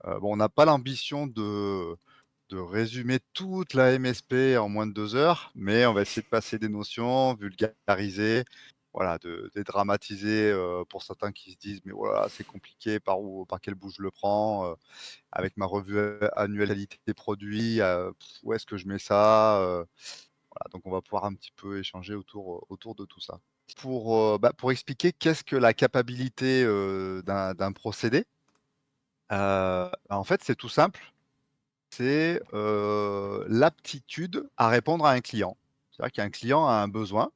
Bon, on n'a pas l'ambition de résumer toute la MSP en moins de 2 heures, mais on va essayer de passer des notions, vulgariser, voilà, de dédramatiser, pour certains qui se disent: «Mais voilà, c'est compliqué, par quel bout je le prends, avec ma revue, annuelle qualité des produits, où est-ce que je mets ça?» Voilà, donc on va pouvoir un petit peu échanger autour de tout ça. Pour expliquer qu'est-ce que la capabilité, d'un procédé, en fait, c'est tout simple. C'est, l'aptitude à répondre à un client. C'est-à-dire qu'un client a un besoin.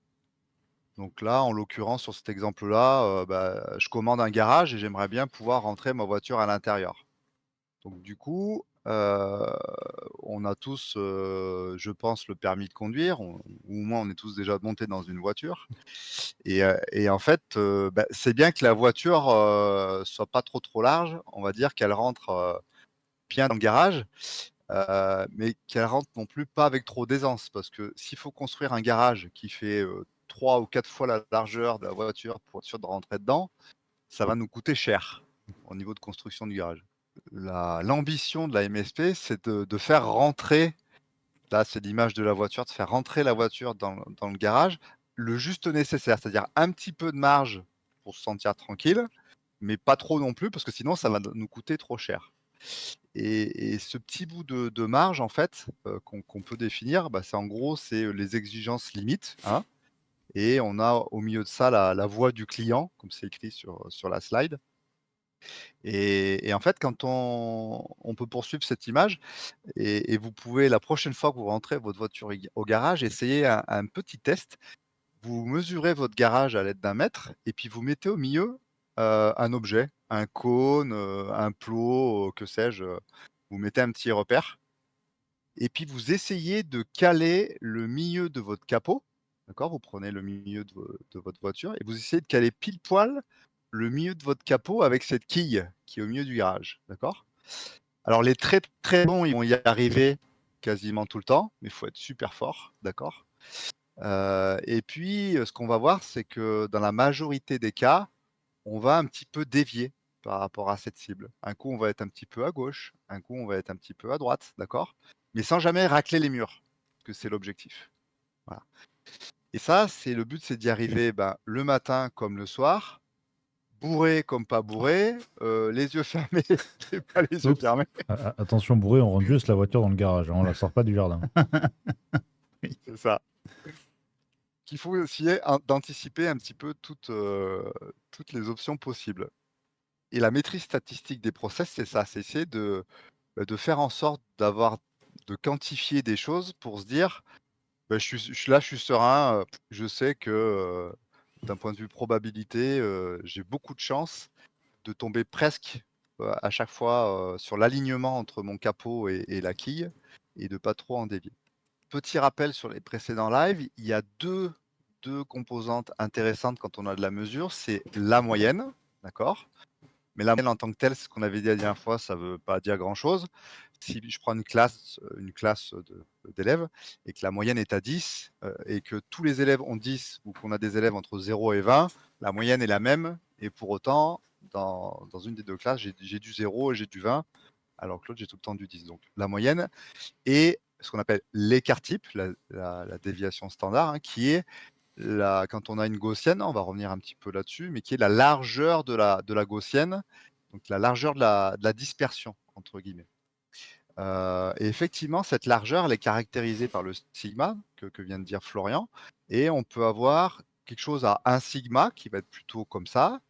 Donc là, en l'occurrence, sur cet exemple-là, je commande un garage et j'aimerais bien pouvoir rentrer ma voiture à l'intérieur. Donc du coup, on a tous, je pense, le permis de conduire, ou au moins on est tous déjà montés dans une voiture et en fait, c'est bien que la voiture, soit pas trop large. On va dire qu'elle rentre, bien dans le garage. Mais qu'elle rentre non plus pas avec trop d'aisance, parce que s'il faut construire un garage qui fait, 3 ou 4 fois la largeur de la voiture pour être sûr de rentrer dedans, ça va nous coûter cher, au niveau de construction du garage. L'ambition de la MSP, c'est de faire rentrer, là, c'est l'image de la voiture, de faire rentrer la voiture dans le garage, le juste nécessaire. C'est-à-dire un petit peu de marge pour se sentir tranquille, mais pas trop non plus, parce que sinon ça va nous coûter trop cher. Et ce petit bout de marge en fait, qu'on peut définir, c'est en gros, c'est, les exigences limites, hein, et on a au milieu de ça la voix du client, comme c'est écrit sur la slide. Et en fait, quand on peut poursuivre cette image, et vous pouvez, la prochaine fois que vous rentrez votre voiture au garage, essayer un petit test. Vous mesurez votre garage à l'aide d'un mètre et puis vous mettez au milieu, un objet, un cône, un plot, que sais-je, vous mettez un petit repère et puis vous essayez de caler le milieu de votre capot, d'accord? Vous prenez le milieu de votre voiture et vous essayez de caler pile poil le milieu de votre capot avec cette quille qui est au milieu du garage, d'accord? Alors les très, très bons, ils vont y arriver quasiment tout le temps, mais il faut être super fort, d'accord? Et puis, ce qu'on va voir, c'est que dans la majorité des cas, on va un petit peu dévier par rapport à cette cible. Un coup, on va être un petit peu à gauche, un coup, on va être un petit peu à droite, d'accord? Mais sans jamais racler les murs, que c'est l'objectif. Voilà. Et ça, c'est le but, c'est d'y arriver, le matin comme le soir, bourré comme pas bourré, les yeux fermés et pas les yeux Oups. fermés. Attention bourré, on rentre juste la voiture dans le garage, hein, on la sort pas du jardin. Oui, c'est ça. Qu'il faut essayer d'anticiper un petit peu toutes les options possibles. Et la maîtrise statistique des process, c'est ça, c'est essayer de faire en sorte de quantifier des choses pour se dire: je suis serein, je sais que, d'un point de vue probabilité, j'ai beaucoup de chance de tomber presque, à chaque fois, sur l'alignement entre mon capot et la quille et de pas trop en dévier. Petit rappel sur les précédents lives, il y a deux composantes intéressantes quand on a de la mesure, c'est la moyenne, d'accord? Mais la moyenne en tant que telle, c'est ce qu'on avait dit la dernière fois, ça veut pas dire grand-chose. Si je prends une classe d'élèves et que la moyenne est à 10, et que tous les élèves ont 10 ou qu'on a des élèves entre 0 et 20, la moyenne est la même et pour autant, dans une des 2 classes, j'ai du 0 et j'ai du 20, alors que l'autre, j'ai tout le temps du 10. Donc la moyenne et ce qu'on appelle l'écart type, la déviation standard, hein, qui est quand on a une gaussienne, on va revenir un petit peu là-dessus, mais qui est la largeur de la gaussienne, donc la largeur de la «dispersion» entre guillemets. Et effectivement, cette largeur, elle est caractérisée par le sigma que vient de dire Florian, et on peut avoir quelque chose à 1 sigma qui va être plutôt comme ça,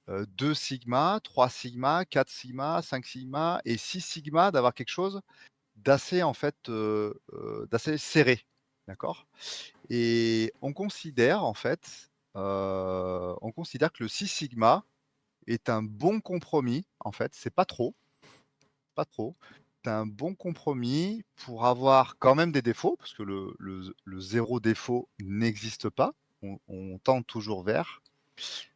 2 sigma, 3 sigma, 4 sigma, 5 sigma et 6 sigma, d'avoir quelque chose d'assez en fait, d'assez serré, d'accord? Et on considère que le 6 sigma est un bon compromis, en fait, c'est pas trop, pas trop. C'est un bon compromis pour avoir quand même des défauts, parce que le 0 défaut n'existe pas. On tend toujours vers,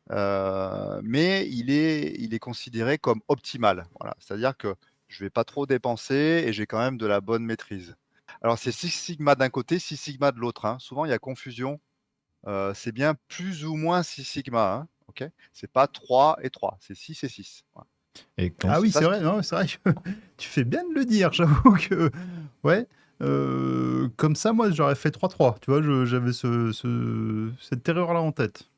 mais il est considéré comme optimal. Voilà, c'est-à-dire que je vais pas trop dépenser et j'ai quand même de la bonne maîtrise. Alors c'est 6 sigma d'un côté, 6 sigma de l'autre, hein. Souvent il y a confusion. C'est bien plus ou moins 6 sigma, hein, OK? C'est pas 3 et 3, c'est 6 et 6. Voilà. Et Donc quand Ah c'est oui, ça c'est ce vrai, qui non, c'est vrai que tu fais bien de le dire, j'avoue que ouais, comme ça, moi, j'aurais fait 3-3, tu vois? Je J'avais cette terreur-là en tête.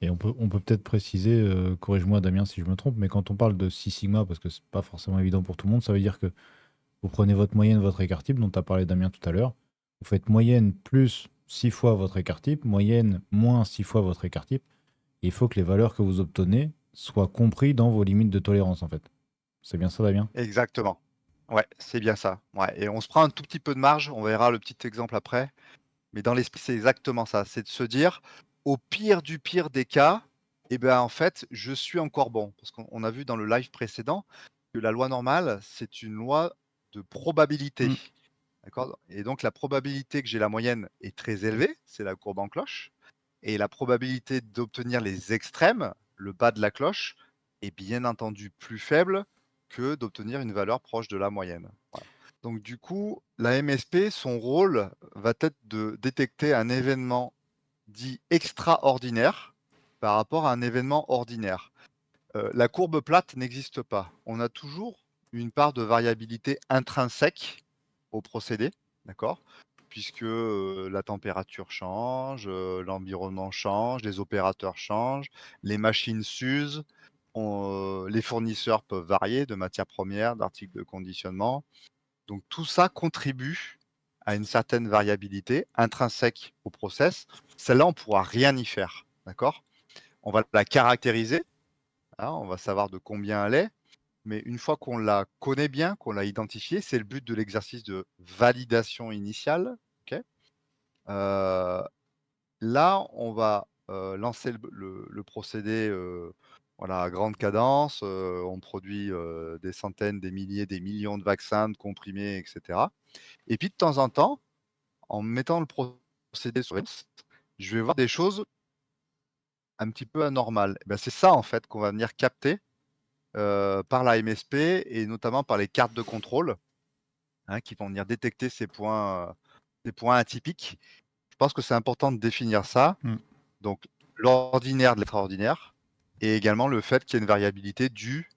et on peut peut-être préciser, corrige-moi Damien si je me trompe, mais quand on parle de 6 sigma, parce que c'est pas forcément évident pour tout le monde, ça veut dire que vous prenez votre moyenne, votre écart type, dont tu as parlé Damien tout à l'heure, vous faites moyenne plus 6 fois votre écart type, moyenne moins 6 fois votre écart type, et il faut que les valeurs que vous obtenez soient comprises dans vos limites de tolérance en fait. C'est bien ça Damien? exactement. Ouais, c'est bien ça. Ouais, et on se prend un tout petit peu de marge, on verra le petit exemple après, mais dans l'esprit, c'est exactement ça. C'est de se dire, au pire du pire des cas, eh ben, en fait, je suis encore bon. Parce qu'on a vu dans le live précédent que la loi normale, c'est une loi de probabilité. Mmh. D'accord? Et donc la probabilité que j'ai la moyenne est très élevée, c'est la courbe en cloche. Et la probabilité d'obtenir les extrêmes, le bas de la cloche, est bien entendu plus faible que d'obtenir une valeur proche de la moyenne. Voilà. Donc du coup, la MSP, son rôle va être de détecter un événement dit extraordinaire par rapport à un événement ordinaire. La courbe plate n'existe pas. On a toujours une part de variabilité intrinsèque au procédé, d'accord? Puisque, la température change, l'environnement change, les opérateurs changent, les machines s'usent, les fournisseurs peuvent varier de matières premières, d'articles de conditionnement. Donc tout ça contribue à une certaine variabilité intrinsèque au process. Celle-là, on ne pourra rien y faire, d'accord? On va la caractériser, hein, on va savoir de combien elle est, mais une fois qu'on la connaît bien, qu'on l'a identifiée, c'est le but de l'exercice de validation initiale, OK? Heu, Là, on va, lancer le procédé, voilà, à grande cadence, on produit, des centaines, des milliers, des millions de vaccins, de comprimés et cetera, et puis de temps en temps, en mettant le procédé sur je vais voir des choses un petit peu anormales. Et bah, c'est ça, en fait, qu'on va venir capter, par la MSP et notamment par les cartes de contrôle, hein, qui vont venir détecter ces points atypiques. Je pense que c'est important de définir ça. Mmh. Donc l'ordinaire de l'extraordinaire et également le fait qu'il y ait une variabilité due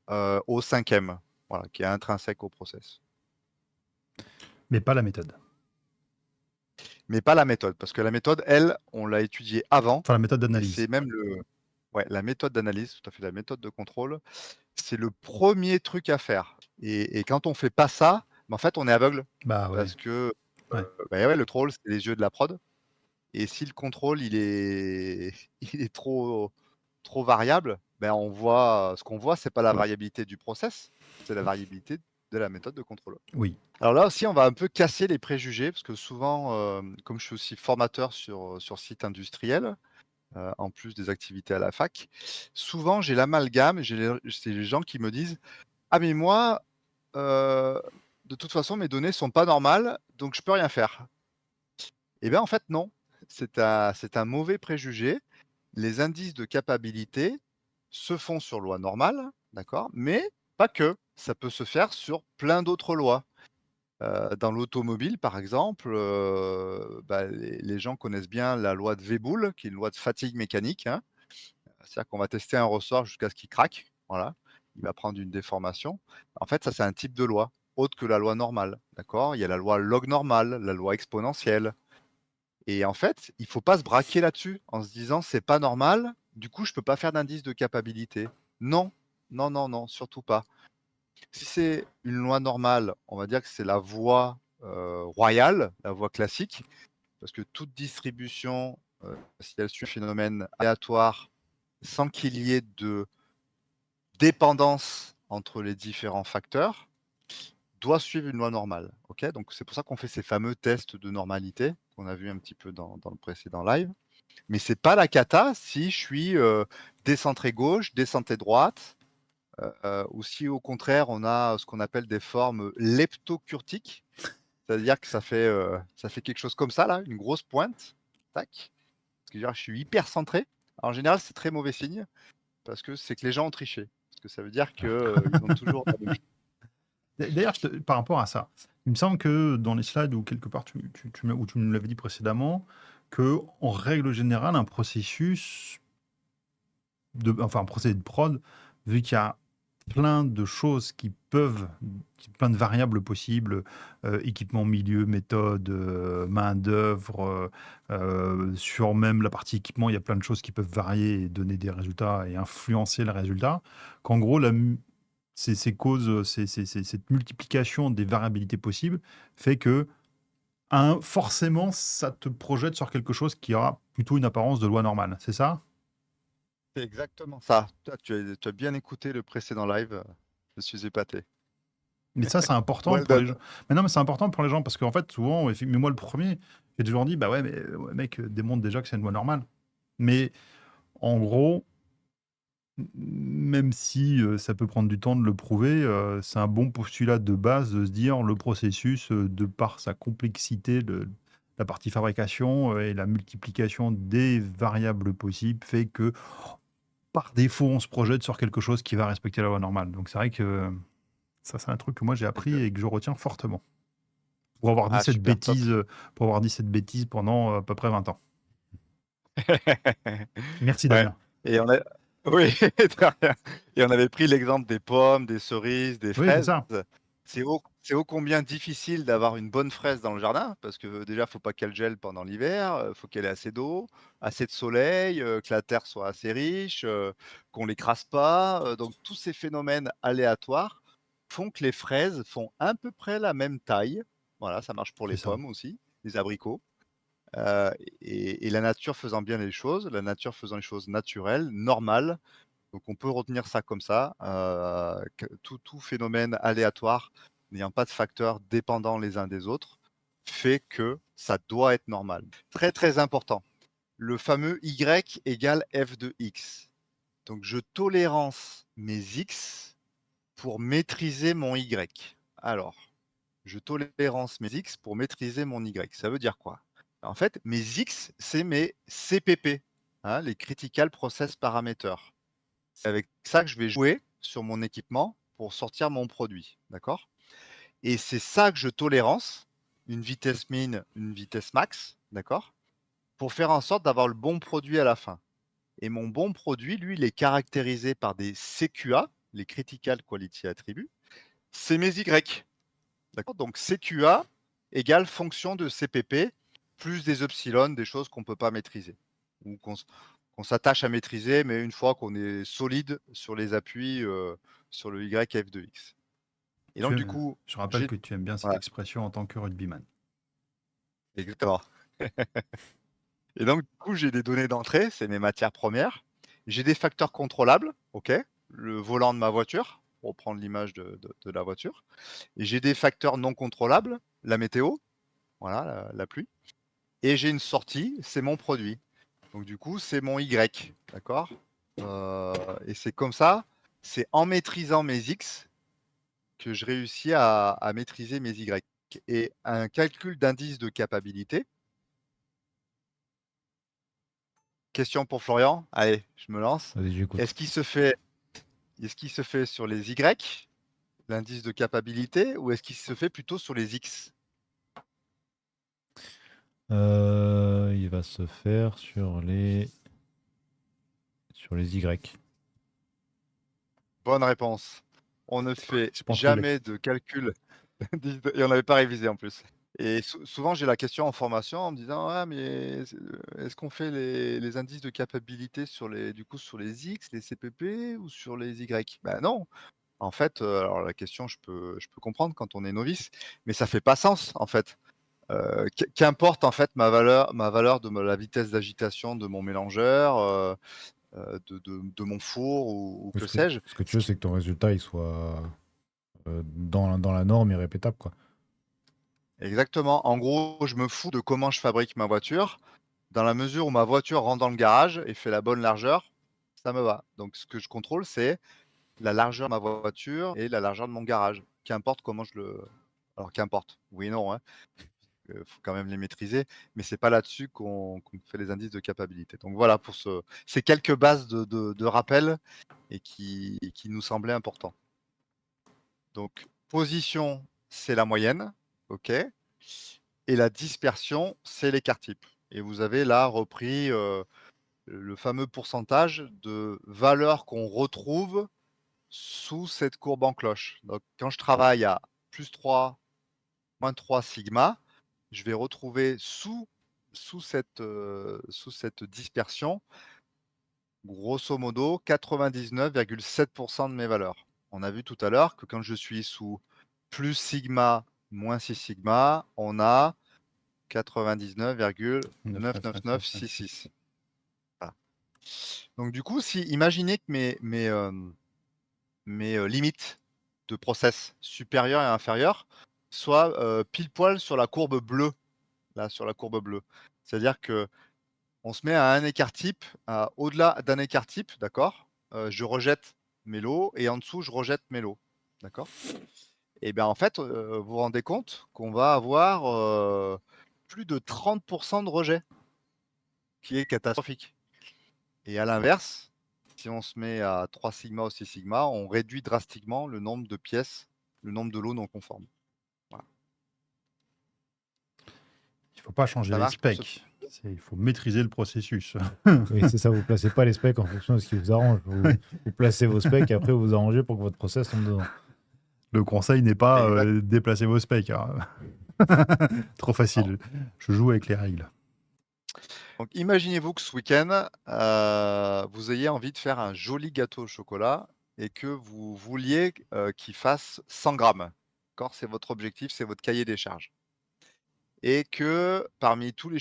au 5e, voilà, qui est intrinsèque au process. Mais pas la méthode. Mais pas la méthode, parce que la méthode, elle, on l'a étudiée avant Enfin, la méthode et d'analyse. c'est même la méthode d'analyse, tout à fait, la méthode de contrôle, c'est le premier truc à faire et quand on fait pas ça, bah, en fait, on est aveugle Bah, ouais, parce que, ouais. bah, ouais, le contrôle, c'est les yeux de la prod et si le contrôle, il est il est trop variable, ben, on voit ce qu'on voit, c'est pas la variabilité du process, c'est la variabilité de la méthode de contrôle. Oui. Alors là aussi, on va un peu casser les préjugés parce que souvent, comme je suis aussi formateur sur site industriel, en plus des activités à la fac, souvent j'ai l'amalgame, c'est les gens qui me disent: «Ah mais moi, heu, de toute façon mes données sont pas normales, donc je peux rien faire». Eh bien en fait non, c'est un mauvais préjugé. Les indices de capacité se font sur loi normale, d'accord? Mais pas que, ça peut se faire sur plein d'autres lois. Dans l'automobile, par exemple, bah, les gens connaissent bien la loi de Weibull, qui est une loi de fatigue mécanique, hein. C'est-à-dire qu'on va tester un ressort jusqu'à ce qu'il craque, voilà. Il va prendre une déformation. En fait, ça, c'est un type de loi, autre que la loi normale, d'accord? Il y a la loi log normale, la loi exponentielle et en fait, il faut pas se braquer là-dessus, en se disant: «C'est pas normal, du coup, je peux pas faire d'indice de capacité». Non, non, non, non, surtout pas. Si c'est une loi normale, on va dire que c'est la voie, royale, la voie classique, parce que toute distribution, si elle suit un phénomène aléatoire, sans qu'il y ait de dépendance entre les différents facteurs, doit suivre une loi normale. OK? Donc c'est pour ça qu'on fait ces fameux tests de normalité, qu'on a vu un petit peu dans le précédent live. Mais c'est pas la cata si je suis, décentré gauche, décentré droite, ou si au contraire on a ce qu'on appelle des formes leptocurtiques. C'est-à-dire que ça fait quelque chose comme ça là, une grosse pointe, tac. Ce qui veut dire que je suis hyper centré. En général, c'est très mauvais signe parce que c'est que les gens ont triché. Parce que ça veut dire que, ils ont toujours la même chose. D'ailleurs, par rapport à ça, il me semble que dans les slides ou quelque part, ou tu nous l'avais dit précédemment, que en règle générale, un processus, enfin un procédé de prod, vu qu'il y a plein de choses plein de variables possibles, équipement milieu, méthode, main-d'œuvre, sur même la partie équipement, il y a plein de choses qui peuvent varier et donner des résultats et influencer le résultat. Qu'en gros, ces causes, cette multiplication des variabilités possibles fait que, forcément, ça te projette sur quelque chose qui aura plutôt une apparence de loi normale, c'est ça? C'est exactement ça. Tu as bien écouté le précédent live, je suis épaté. Mais ça, c'est important Well pour les done. gens. Mais non, mais c'est important pour les gens parce qu'en fait, souvent, mais moi le premier, j'ai toujours dit, bah ouais, mais ouais, mec, démontre déjà que c'est une loi normale. Mais en gros, même si ça peut prendre du temps de le prouver, c'est un bon postulat de base de se dire le processus, de par sa complexité, la partie fabrication et la multiplication des variables possibles, fait que par défaut, on se projette sur quelque chose qui va respecter la loi normale. Donc c'est vrai que ça, c'est un truc que moi j'ai appris et que je retiens fortement. Pour avoir dit Ah cette super top. bêtise, pendant à peu près 20 ans. Merci Ouais Damien. et on a oui, de rien et on avait pris l'exemple des pommes, des cerises, des Oui, c'est fraises. ça. C'est ô combien difficile d'avoir une bonne fraise dans le jardin parce que déjà, faut pas qu'elle gèle pendant l'hiver, faut qu'elle ait assez d'eau, assez de soleil, que la terre soit assez riche, qu'on l'écrase pas, donc tous ces phénomènes aléatoires font que les fraises font à peu près la même taille. Voilà, ça marche pour C'est les ça. pommes aussi, les abricots. Heu et la nature faisant bien les choses, la nature faisant les choses naturelles, normales, donc on peut retenir ça comme ça, que tout phénomène aléatoire n'ayant pas de facteurs dépendants les uns des autres, fait que ça doit être normal. Très, très important, le fameux Y égale f de x. Donc je tolérance mes X pour maîtriser mon Y. Alors, je tolérance mes X pour maîtriser mon Y. Ça veut dire quoi? En fait, mes X, c'est mes CPP, hein, les Critical Process Parameters. C'est avec ça que je vais jouer sur mon équipement pour sortir mon produit, d'accord? Et c'est ça que je tolérance, une vitesse min, une vitesse max, d'accord? Pour faire en sorte d'avoir le bon produit à la fin. Et mon bon produit, lui, il est caractérisé par des CQA, les Critical Quality Attributes, c'est mes Y. D'accord? Donc CQA égale fonction de CPP plus des epsilon, des choses qu'on ne peut pas maîtriser ou qu'on s'attache à maîtriser, mais une fois qu'on est solide sur les appuis, sur le YF de X. Et donc du coup, Je rappelle j'ai que tu aimes bien cette ouais, expression en tant que rugbyman. exactement. Et donc du coup, j'ai des données d'entrée, c'est mes matières premières. J'ai des facteurs contrôlables, OK, le volant de ma voiture, pour prendre l'image de la voiture. Et j'ai des facteurs non contrôlables, la météo, voilà, la pluie. Et j'ai une sortie, c'est mon produit. Donc du coup, c'est mon Y, d'accord? Et c'est comme ça, c'est en maîtrisant mes X que je réussis à maîtriser mes Y. Et un calcul d'indice de capacité. Question pour Florian, allez, je me lance. Vas-y, j'écoute. Est-ce qu'il se fait est-ce qu'il se fait sur les Y, l'indice de capacité, ou est-ce qu'il se fait plutôt sur les X? Il va se faire sur les Y. Bonne réponse. On ne fait J'ai pas trouvé. jamais de calcul et on n'avait pas révisé en plus. Et souvent, j'ai la question en formation en me disant: «Ah mais est-ce qu'on fait les indices de capacité sur les du coup, sur les X, les CPP ou sur les Y?» Ben non! En fait, alors la question, je peux comprendre quand on est novice, mais ça fait pas sens, en fait. Qu'importe, en fait, ma valeur de la vitesse d'agitation de mon mélangeur, de mon four ou Oui, que sais-je. ce que tu Ce veux, qui c'est que ton résultat il soit dans la norme et répétable, quoi. Exactement. En gros, je me fous de comment je fabrique ma voiture. Dans la mesure où ma voiture rentre dans le garage et fait la bonne largeur, ça me va. Donc ce que je contrôle, c'est la largeur de ma voiture et la largeur de mon garage. Qu'importe comment je le alors qu'importe, oui et non, hein, faut quand même les maîtriser, mais c'est pas là-dessus qu'on fait les indices de capacité. Donc voilà pour ces quelques bases de rappel et qui nous semblaient importants. Donc position, c'est la moyenne, OK, et la dispersion, c'est l'écart type. Et vous avez là repris, le fameux pourcentage de valeurs qu'on retrouve sous cette courbe en cloche. Donc quand je travaille à +3, -3 sigma, je vais retrouver sous cette dispersion, grosso modo 99,7 de mes valeurs. On a vu tout à l'heure que quand je suis sous plus sigma, moins 6 sigma, on a 99,99966. Voilà. Donc du coup, si imaginez que mes limites de process supérieures et inférieures soient, pile poil sur la courbe bleue, là, sur la courbe bleue. C'est-à-dire qu'on se met à un écart type, au-delà d'un écart type, d'accord? Je rejette mes lots et en dessous, je rejette mes lots, d'accord? Et bien, en fait, vous vous rendez compte qu'on va avoir, plus de 30 de rejet, qui est catastrophique. Et à l'inverse, si on se met à 3 sigma ou 6 sigma, on réduit drastiquement le nombre de pièces, le nombre de lots non conformes. Voilà. Il ne faut pas changer Ça les marche pour ce specs. Il faut maîtriser le processus. Oui, c'est ça, vous placez pas les specs en fonction de ce qui vous arrange. Vous placez vos specs et après vous vous arrangez pour que votre process tombe dedans. Le conseil n'est pas exact. déplacer vos specs, hein. Trop Non. facile. Je joue avec les règles. Donc imaginez-vous que ce week-end, vous ayez envie de faire un joli gâteau au chocolat et que vous vouliez, qu'il fasse 100 grammes. D'accord? C'est votre objectif, c'est votre cahier des charges. Et que parmi tous les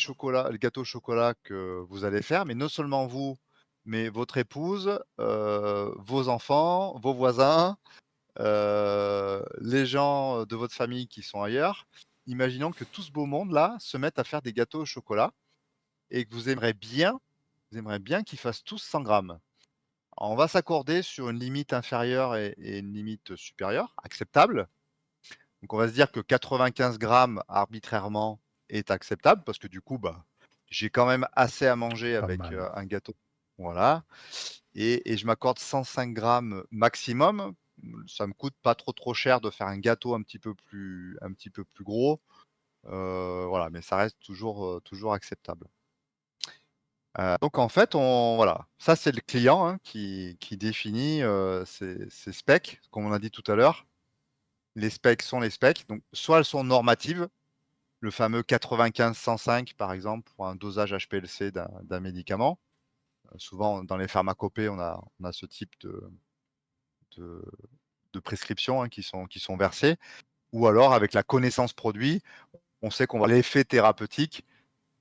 gâteaux au chocolat que vous allez faire, mais non seulement vous, mais votre épouse, vos enfants, vos voisins, les gens de votre famille qui sont ailleurs, imaginons que tout ce beau monde-là se mette à faire des gâteaux au chocolat et que vous aimeriez bien qu'ils fassent tous 100 grammes. On va s'accorder sur une limite inférieure et une limite supérieure, acceptable. Donc on va se dire que 95 grammes arbitrairement est acceptable parce que du coup, bah, j'ai quand même assez à manger Pas avec, mal. un gâteau. Voilà, et je m'accorde 105 grammes maximum. Ça me coûte pas trop cher de faire un gâteau un petit peu plus gros, voilà, mais ça reste toujours acceptable. Donc en fait, voilà, ça c'est le client, hein, qui définit, ses specs, comme on a dit tout à l'heure. Les specs sont les specs, donc soit elles sont normatives, le fameux 95-105 par exemple pour un dosage HPLC d'un médicament. Souvent dans les pharmacopées, on a ce type de de prescriptions, hein, qui sont versées, ou alors avec la connaissance produit, on sait qu'on va l'effet thérapeutique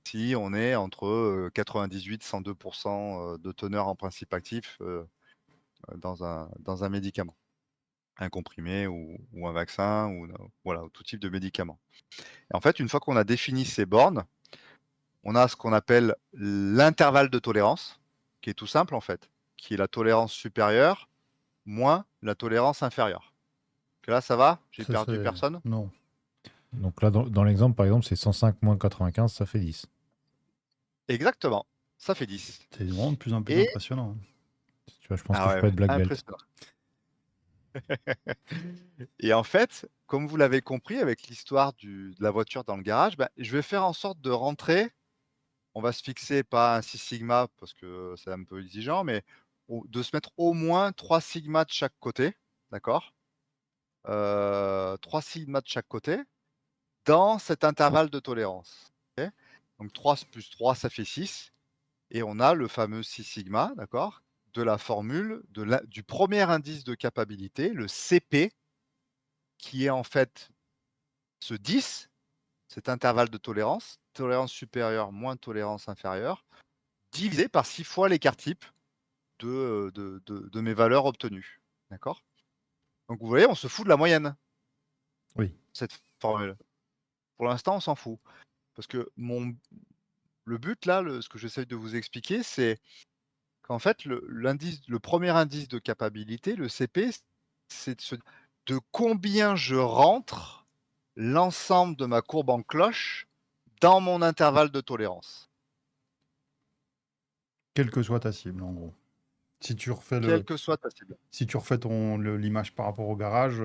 si on est entre, 98-102 de teneur en principe actif, dans un médicament, un comprimé ou un vaccin ou voilà, tout type de médicament. Et en fait, une fois qu'on a défini ces bornes, on a ce qu'on appelle l'intervalle de tolérance, qui est tout simple en fait, qui est la tolérance supérieure moins la tolérance inférieure. Que là, ça va? J'ai Ça, perdu c'est... personne? Non. Donc là, dans l'exemple, par exemple, c'est 105 moins 95, ça fait 10. Exactement, ça fait 10. C'est vraiment de plus en plus Et impressionnant. Tu vois, je pense ah que je ouais, peux ouais, être black belt. impressionnant. Et en fait, comme vous l'avez compris avec l'histoire de la voiture dans le garage, bah, je vais faire en sorte de rentrer. On va se fixer pas un 6 sigma parce que c'est un peu exigeant, mais de se mettre au moins 3 sigma de chaque côté, d'accord? 3 sigma de chaque côté dans cet intervalle de tolérance. OK? Donc 3 plus 3, ça fait 6 et on a le fameux 6 sigma, d'accord? De la formule du premier indice de capacité, le CP, qui est en fait ce 10, cet intervalle de tolérance supérieure moins tolérance inférieure, divisé par 6 fois l'écart type de mes valeurs obtenues. D'accord? Donc vous voyez, on se fout de la moyenne, Oui. cette formule. Pour l'instant, on s'en fout. Parce que le but là, ce que j'essaye de vous expliquer, c'est qu'en fait, le premier indice de capacité, le CP, c'est de combien je rentre l'ensemble de ma courbe en cloche dans mon intervalle de tolérance. Quelle que soit ta cible, en gros. Si tu refais Quelle que soit ta cible. Si tu refais l'image par rapport au garage,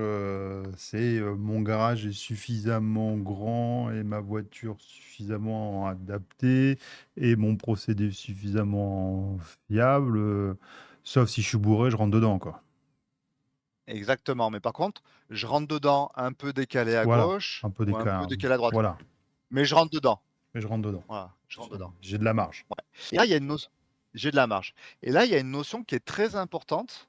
c'est mon garage est suffisamment grand et ma voiture suffisamment adaptée et mon procédé suffisamment fiable, sauf si je suis bourré, je rentre dedans, quoi. exactement. Mais par contre, je rentre dedans un peu décalé à Voilà, gauche un peu ou un peu d'écart. décalé à droite. Voilà, Mais je rentre dedans. et je rentre dedans. Voilà, je rentre dedans. J'ai de la marge. Ouais. Et là, il y a une notion. J'ai de la marge. Et là, il y a une notion qui est très importante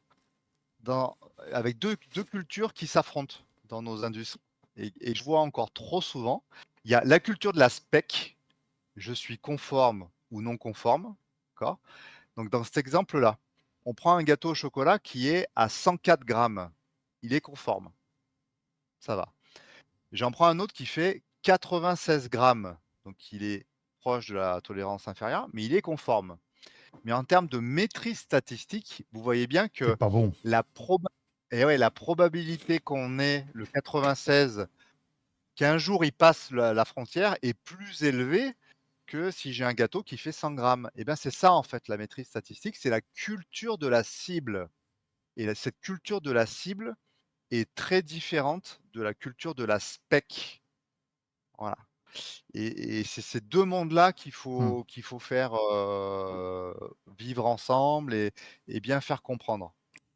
dans, avec deux cultures qui s'affrontent dans nos industries. Et je vois encore trop souvent, il y a la culture de la spec. Je suis conforme ou non conforme. D'accord. Donc, dans cet exemple-là, on prend un gâteau au chocolat qui est à 104 grammes. Il est conforme. Ça va. J'en prends un autre qui fait 96 grammes. Donc, il est proche de la tolérance inférieure, mais il est conforme. Mais en termes de maîtrise statistique, vous voyez bien C'est que pas bon. la, proba- eh ouais, la probabilité qu'on ait le 96, qu'un jour il passe la frontière, est plus élevée que si j'ai un gâteau qui fait 100 grammes. Et bien, c'est ça, en fait, la maîtrise statistique, c'est la culture de la cible. Et cette culture de la cible est très différente de la culture de la spec. Voilà. Et c'est ces deux mondes-là Hmm. qu'il faut faire vivre ensemble et bien faire comprendre.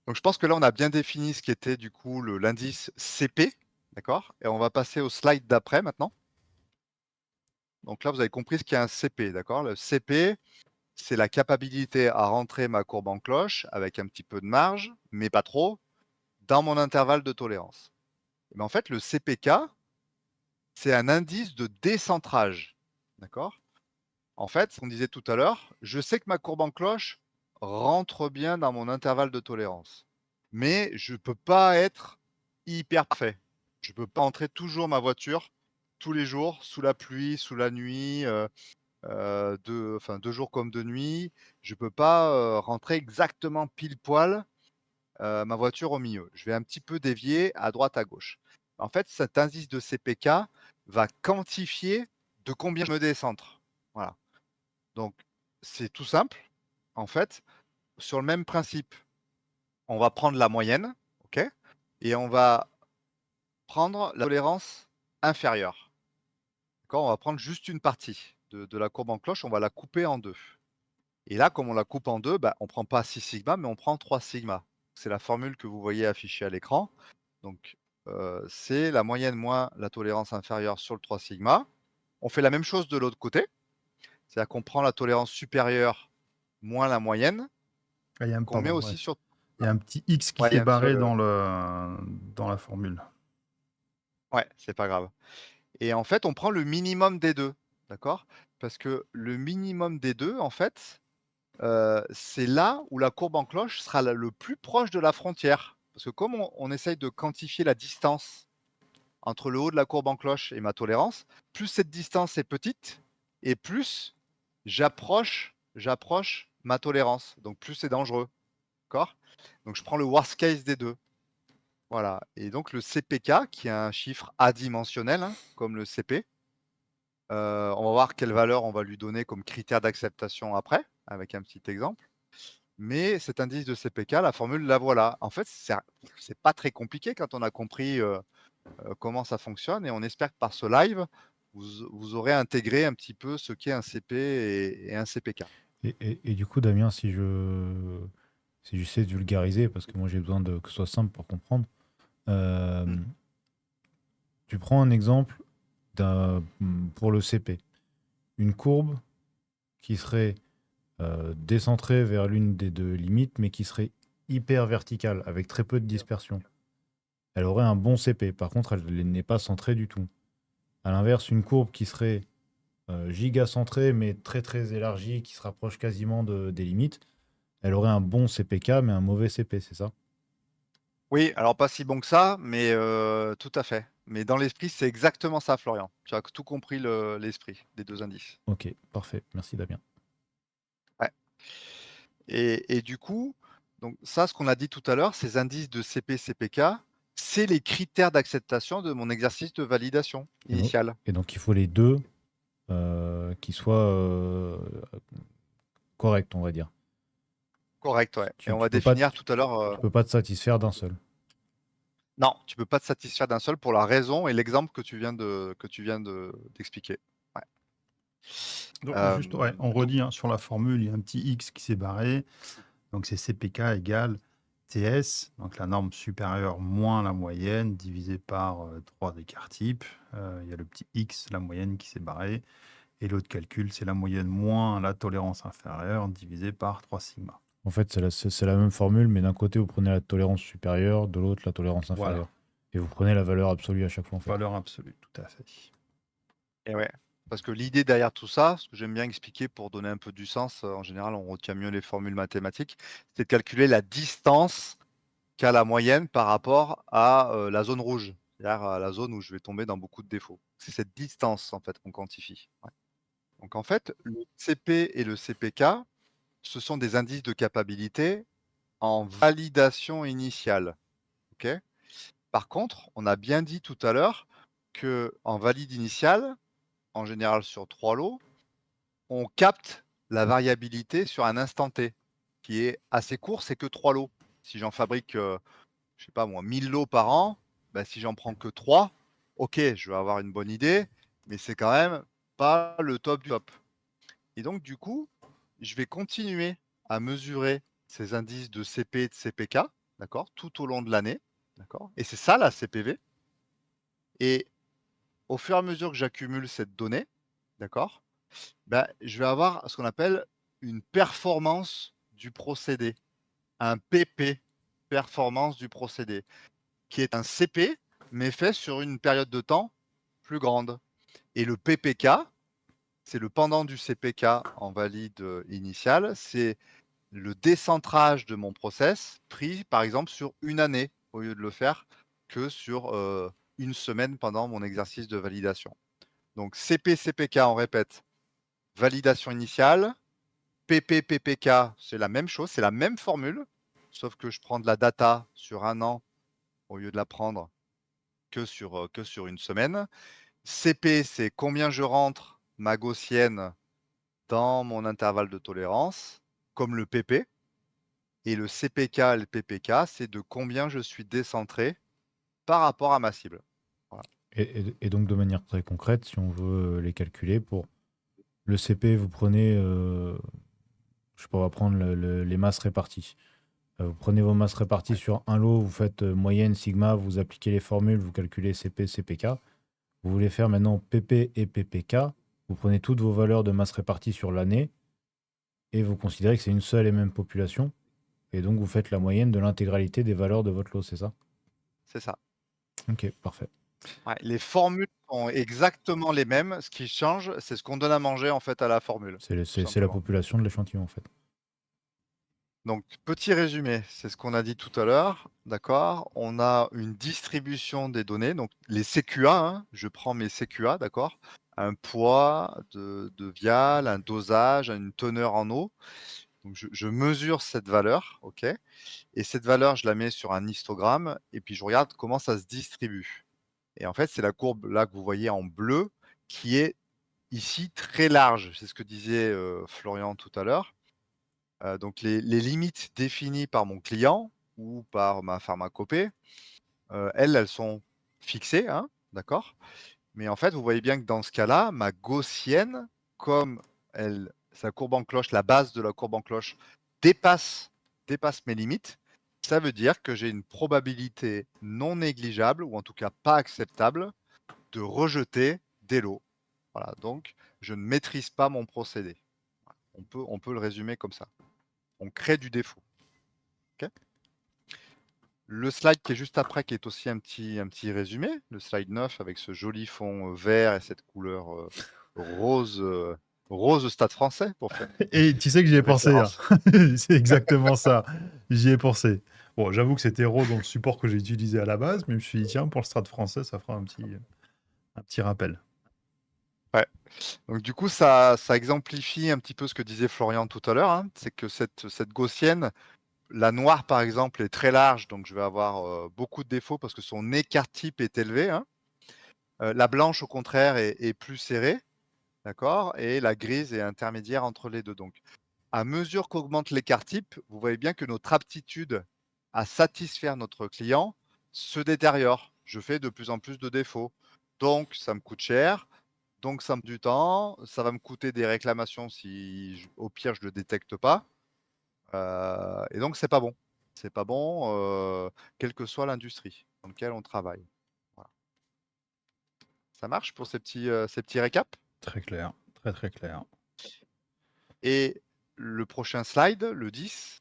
Donc je pense que là, on a bien défini ce qui était du coup l'indice CP, d'accord? Et on va passer au slide d'après maintenant. Donc là, vous avez compris ce qu'est un CP, d'accord? Le CP, c'est la capacité à rentrer ma courbe en cloche avec un petit peu de marge, mais pas trop, dans mon intervalle de tolérance. Mais en fait, le CPK, c'est un indice de décentrage, d'accord? En fait, ce qu'on disait tout à l'heure, je sais que ma courbe en cloche rentre bien dans mon intervalle de tolérance. Mais je ne peux pas être hyper parfait. Je ne peux pas entrer toujours ma voiture tous les jours, sous la pluie, sous la nuit, de jour comme de nuit. Je ne peux pas rentrer exactement pile poil ma voiture au milieu. Je vais un petit peu dévier à droite, à gauche. En fait, cet indice de CPK va quantifier de combien je me décentre. Voilà. Donc, c'est tout simple. En fait, sur le même principe, on va prendre la moyenne, OK? Et on va prendre la tolérance inférieure. D'accord? On va prendre juste une partie de la courbe en cloche, on va la couper en deux. Et là, comme on la coupe en deux, bah, on ne prend pas 6 sigma, mais on prend 3 sigma. C'est la formule que vous voyez affichée à l'écran. Donc, c'est la moyenne moins la tolérance inférieure sur le 3 sigma. On fait la même chose de l'autre côté, c'est-à-dire qu'on prend la tolérance supérieure moins la moyenne, Ah, qu'on met pardon, ouais. aussi sur. Il y a un petit X qui Ouais, s'est barré dans la formule. ouais, c'est pas grave. Et en fait, on prend le minimum des deux, d'accord? Parce que le minimum des deux, en fait, c'est là où la courbe en cloche sera le plus proche de la frontière. Parce que comme on essaye de quantifier la distance entre le haut de la courbe en cloche et ma tolérance, plus cette distance est petite et plus j'approche ma tolérance. Donc plus c'est dangereux. D'accord? Donc je prends le worst case des deux. Voilà. Et donc le CPK, qui est un chiffre adimensionnel, hein, comme le CP, on va voir quelle valeur on va lui donner comme critère d'acceptation après, avec un petit exemple. Mais cet indice de CPK, la formule, la voilà. En fait, c'est pas très compliqué quand on a compris comment ça fonctionne. Et on espère que par ce live, vous aurez intégré un petit peu ce qu'est un CP et un CPK. Et du coup, Damien, si j'essaie de vulgariser, parce que moi j'ai besoin que ce soit simple pour comprendre, Hmm. euh, tu prends un exemple pour le CP. Une courbe qui serait décentrée vers l'une des deux limites, mais qui serait hyper verticale, avec très peu de dispersion. Elle aurait un bon CP. Par contre, elle n'est pas centrée du tout. À l'inverse, une courbe qui serait giga centrée, mais très très élargie, qui se rapproche quasiment des limites, elle aurait un bon CPK, mais un mauvais CP, c'est ça? Oui, alors pas si bon que ça, mais tout à fait. Mais dans l'esprit, c'est exactement ça, Florian. Tu as tout compris l'esprit des deux indices. Ok, parfait. Merci Damien. Ouais. Et du coup, donc ça, ce qu'on a dit tout à l'heure, ces indices de CP, CPK, c'est les critères d'acceptation de mon exercice de validation Et donc, initiale. et donc il faut les deux qui soient corrects, on va dire. Correct, ouais. Et Tu, on tu va peux pas, définir tout à l'heure. tu peux pas te satisfaire d'un seul. Non, tu peux pas te satisfaire d'un seul pour la raison et l'exemple d'expliquer. Ouais. Donc, juste, ouais, on Donc, redit, hein, sur la formule, il y a un petit X qui s'est barré. Donc, c'est CPK égale TS, donc la norme supérieure moins la moyenne, divisé par 3 d'écart type. Il y a le petit X, la moyenne qui s'est barré. Et l'autre calcul, c'est la moyenne moins la tolérance inférieure, divisé par 3 sigma. En fait, c'est la même formule, mais d'un côté, vous prenez la tolérance supérieure, de l'autre, la tolérance Voilà, inférieure. Et vous prenez la valeur absolue à chaque fois, en fait. valeur absolue, tout à fait. Et ouais. Parce que l'idée derrière tout ça, ce que j'aime bien expliquer pour donner un peu du sens, en général, on retient mieux les formules mathématiques, c'est de calculer la distance qu'a la moyenne par rapport à la zone rouge, c'est-à-dire à la zone où je vais tomber dans beaucoup de défauts. C'est cette distance, en fait, qu'on quantifie. Ouais. Donc, en fait, le CP et le CPK, ce sont des indices de capacité en validation initiale. OK? Par contre, on a bien dit tout à l'heure qu'en valide initiale, en général sur 3 lots, on capte la variabilité sur un instant T, qui est assez court, c'est que 3 lots. Si j'en fabrique, je sais pas moi, 1000 lots par an, bah, si j'en prends que 3, OK, je vais avoir une bonne idée, mais c'est quand même pas le top du top. Et donc du coup, je vais continuer à mesurer ces indices de CP et de CPK, d'accord, tout au long de l'année, d'accord? Et c'est ça la CPV. Et au fur et à mesure que j'accumule cette donnée, d'accord, bah, je vais avoir ce qu'on appelle une performance du procédé, un PP, performance du procédé, qui est un CP, mais fait sur une période de temps plus grande. Et le PPK, c'est le pendant du CPK en valide initial, c'est le décentrage de mon process pris par exemple sur une année au lieu de le faire que sur une semaine pendant mon exercice de validation. Donc CP, CPK, on répète, validation initiale, PP, PPK, c'est la même chose, c'est la même formule, sauf que je prends de la data sur un an au lieu de la prendre que sur une semaine. CP, c'est combien je rentre ma gaussienne dans mon intervalle de tolérance, comme le PP. Et le CPK et le PPK, c'est de combien je suis décentré par rapport à ma cible. Voilà. Et donc, de manière très concrète, si on veut les calculer, pour le CP, vous prenez, je sais pas, on va prendre les masses réparties. Vous prenez vos masses réparties Ouais. sur un lot, vous faites moyenne, sigma, vous appliquez les formules, vous calculez CP, CPK. Vous voulez faire maintenant PP et PPK. Vous prenez toutes vos valeurs de masse réparties sur l'année et vous considérez que c'est une seule et même population. Et donc, vous faites la moyenne de l'intégralité des valeurs de votre lot, c'est ça? C'est ça. Ok, parfait. Ouais, les formules sont exactement les mêmes. Ce qui change, c'est ce qu'on donne à manger en fait à la formule, tout C'est la simplement. population de l'échantillon, en fait. Donc, petit résumé, c'est ce qu'on a dit tout à l'heure, d'accord? On a une distribution des données, donc les CQA, hein, je prends mes CQA, d'accord? Un poids de vial, un dosage, une teneur en eau. Donc, je mesure cette valeur, ok? Et cette valeur, je la mets sur un histogramme et puis je regarde comment ça se distribue. Et en fait, c'est la courbe là que vous voyez en bleu qui est ici très large. C'est ce que disait Florian tout à l'heure. Donc les limites définies par mon client ou par ma pharmacopée, elles sont fixées, hein, d'accord? Mais en fait, vous voyez bien que dans ce cas-là, ma gaussienne, comme sa courbe en cloche, la base de la courbe en cloche dépasse, dépasse mes limites, ça veut dire que j'ai une probabilité non négligeable, ou en tout cas pas acceptable, de rejeter des lots. Voilà, donc je ne maîtrise pas mon procédé. On peut le résumer comme ça. On crée du défaut. Ok. Le slide qui est juste après, qui est aussi un petit résumé, le slide 9 avec ce joli fond vert et cette couleur rose, rose Stade Français pour faire Et tu sais que j'y ai pensé, hein. référence. C'est exactement ça. J'y ai pensé. Bon, j'avoue que c'était rose dans le support que j'ai utilisé à la base, mais je me suis dit, tiens, pour le Stade français, ça fera un petit rappel. Ouais. Donc du coup, ça exemplifie un petit peu ce que disait Florian tout à l'heure, hein. C'est que cette gaussienne, la noire par exemple, est très large, donc je vais avoir beaucoup de défauts parce que son écart type est élevé, hein. La blanche, au contraire, est plus serrée, d'accord, et la grise est intermédiaire entre les deux. Donc, à mesure qu'augmente l'écart type, vous voyez bien que notre aptitude à satisfaire notre client se détériore. Je fais de plus en plus de défauts. Donc, ça me coûte cher. Donc, ça me prend du temps. Ça va me coûter des réclamations si, au pire, je ne le détecte pas. Et donc, c'est pas bon. c'est pas bon, quelle que soit l'industrie dans laquelle on travaille. Voilà. Ça marche pour ces petits récaps? Très clair, très, très clair. Et le prochain slide, le 10,